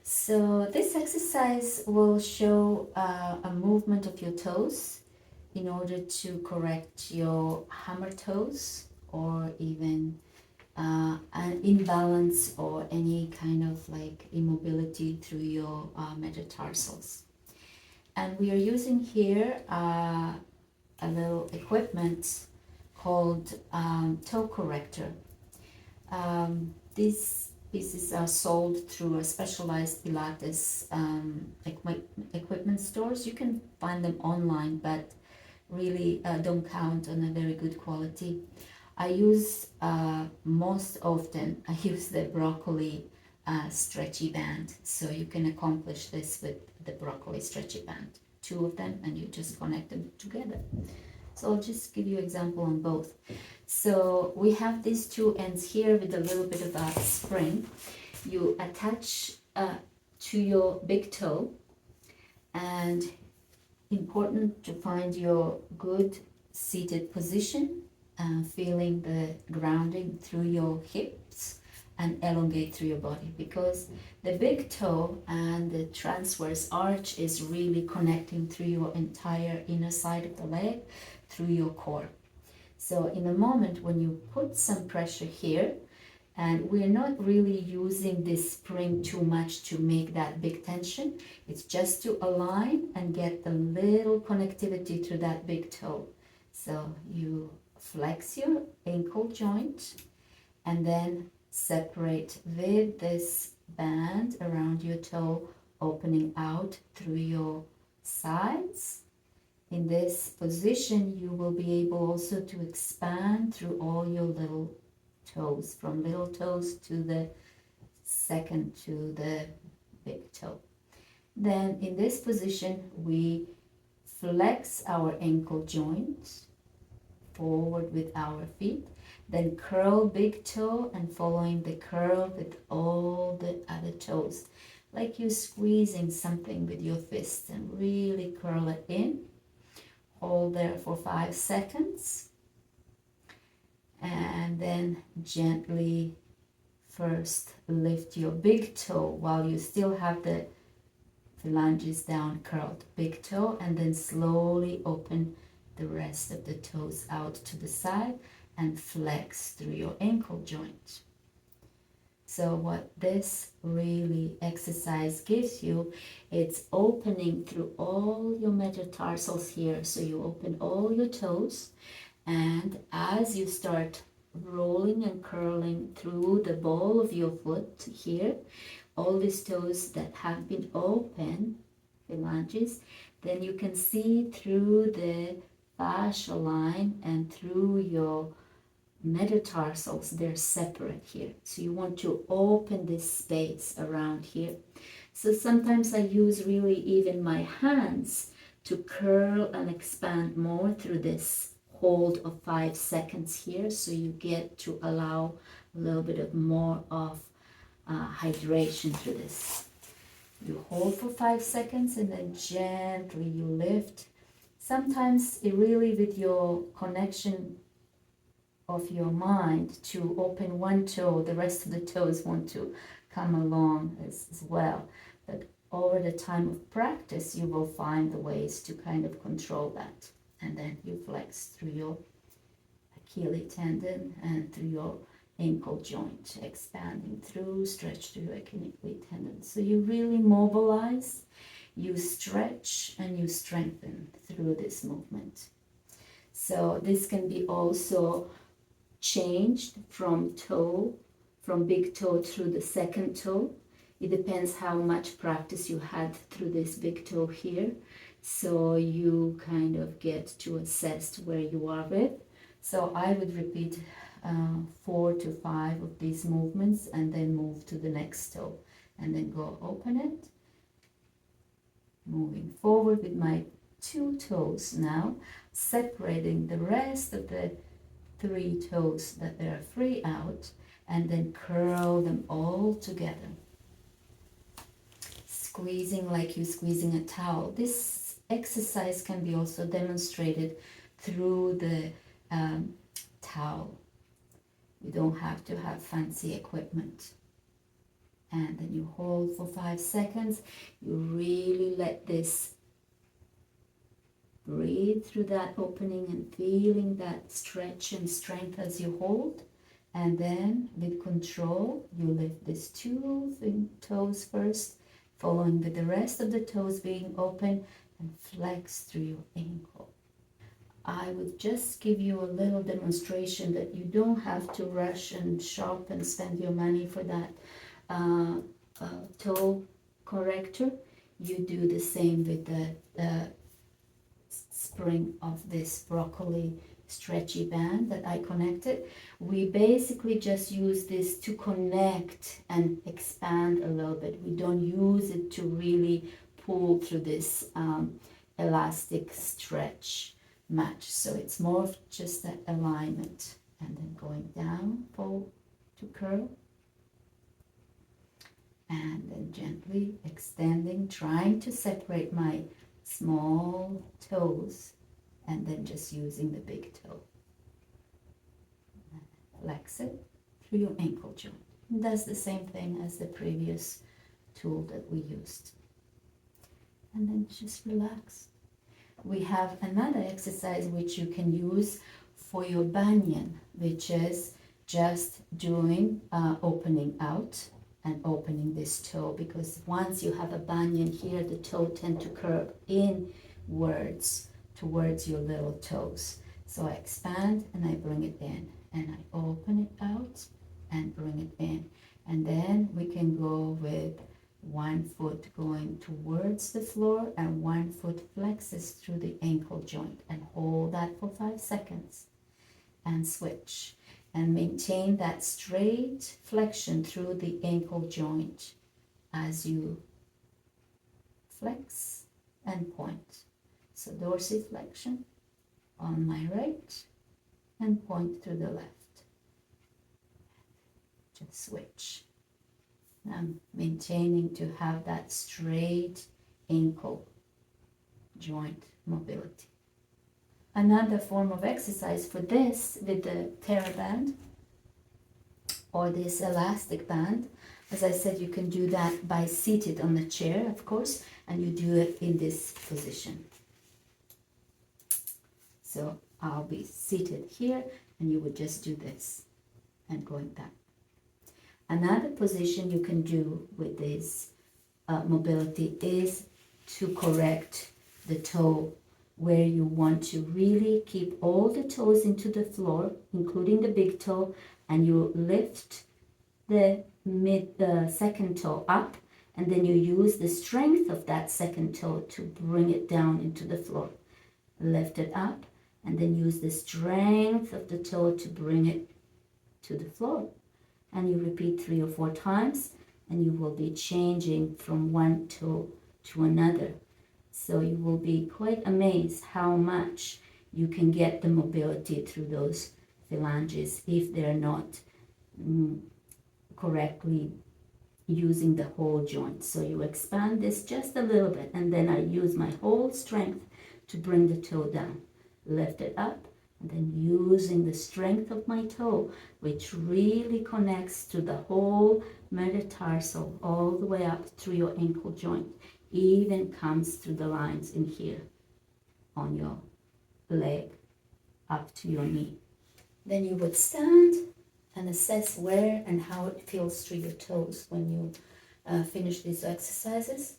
So this exercise will show a movement of your toes in order to correct your hammer toes or even an imbalance or any kind of like immobility through your metatarsals. And we are using here a little equipment called toe corrector. These pieces are sold through a specialized Pilates equipment stores. You can find them online, but really don't count on a very good quality. I use most often, I use the broccoli stretchy band. So you can accomplish this with the broccoli stretchy band. Two of them, and you just connect them together. So I'll just give you an example on both. So we have these two ends here with a little bit of a spring. You attach to your big toe, and important to find your good seated position, feeling the grounding through your hips and elongate through your body, because the big toe and the transverse arch is really connecting through your entire inner side of the leg, through your core. So in a moment when you put some pressure here, and we're not really using this spring too much to make that big tension, it's just to align and get the little connectivity through that big toe. So you flex your ankle joint and then separate with this band around your toe, opening out through your sides. In this position, you will be able also to expand through all your little toes, from little toes to the second to the big toe. Then in this position, we flex our ankle joint forward with our feet, then curl big toe and following the curl with all the other toes, like you're squeezing something with your fist, and really curl it in. Hold there for 5 seconds, and then gently first lift your big toe while you still have the phalanges down curled. Big toe, and then slowly open the rest of the toes out to the side and flex through your ankle joint. So what this really exercise gives you, it's opening through all your metatarsals here. So you open all your toes, and as you start rolling and curling through the ball of your foot here, all these toes that have been open, phalanges, then you can see through the fascia line and through your metatarsals, they're separate here. So you want to open this space around here. So sometimes I use really even my hands to curl and expand more through this hold of 5 seconds here, so you get to allow a little bit of more of hydration through this. You hold for 5 seconds and then gently you lift. Sometimes it really, with your connection of your mind to open one toe, the rest of the toes want to come along as well. But over the time of practice, you will find the ways to kind of control that. And then you flex through your Achilles tendon and through your ankle joint, expanding through, stretch through your Achilles tendon. So you really mobilize, you stretch, and you strengthen through this movement. So this can be also changed from big toe through the second toe. It depends how much practice you had through this big toe here. So you kind of get to assess where you are with. So I would repeat 4 to 5 of these movements and then move to the next toe. And then go open it. Moving forward with my 2 toes now, separating the rest of the 3 toes that they are free out, and then curl them all together. Squeezing like you're squeezing a towel. This exercise can be also demonstrated through the towel. You don't have to have fancy equipment. And then you hold for 5 seconds. You really let this breathe through that opening and feeling that stretch and strength as you hold. And then with control, you lift these 2 toes first, following with the rest of the toes being open, and flex through your ankle. I would just give you a little demonstration that you don't have to rush and shop and spend your money for that toe corrector. You do the same with the spring of this broccoli stretchy band that I connected. We basically just use this to connect and expand a little bit. We don't use it to really pull through this elastic stretch match. So it's more of just that alignment, and then going down, pull to curl, and then gently extending, trying to separate my small toes, and then just using the big toe. Flex it through your ankle joint. It does the same thing as the previous tool that we used. And then just relax. We have another exercise which you can use for your bunion, which is just doing opening out and opening this toe, because once you have a bunion here, the toe tend to curve inwards towards your little toes. So I expand and I bring it in, and I open it out and bring it in. And then we can go with 1 foot going towards the floor and 1 foot flexes through the ankle joint, and hold that for 5 seconds and switch. And maintain that straight flexion through the ankle joint as you flex and point. So dorsiflexion on my right and point to the left. Just switch. I'm maintaining to have that straight ankle joint mobility. Another form of exercise for this with the TheraBand or this elastic band, as I said, you can do that by seated on the chair, of course, and you do it in this position. So I'll be seated here, and you would just do this and going down. Another position you can do with this mobility is to correct the toe, where you want to really keep all the toes into the floor, including the big toe, and you lift the second toe up, and then you use the strength of that second toe to bring it down into the floor. Lift it up, and then use the strength of the toe to bring it to the floor. And you repeat 3 or 4 times, and you will be changing from one toe to another. So you will be quite amazed how much you can get the mobility through those phalanges if they're not correctly using the whole joint. So you expand this just a little bit, and then I use my whole strength to bring the toe down. Lift it up, and then using the strength of my toe, which really connects to the whole metatarsal all the way up through your ankle joint, even comes through the lines in here on your leg up to your knee. Then you would stand and assess where and how it feels through your toes when you finish these exercises.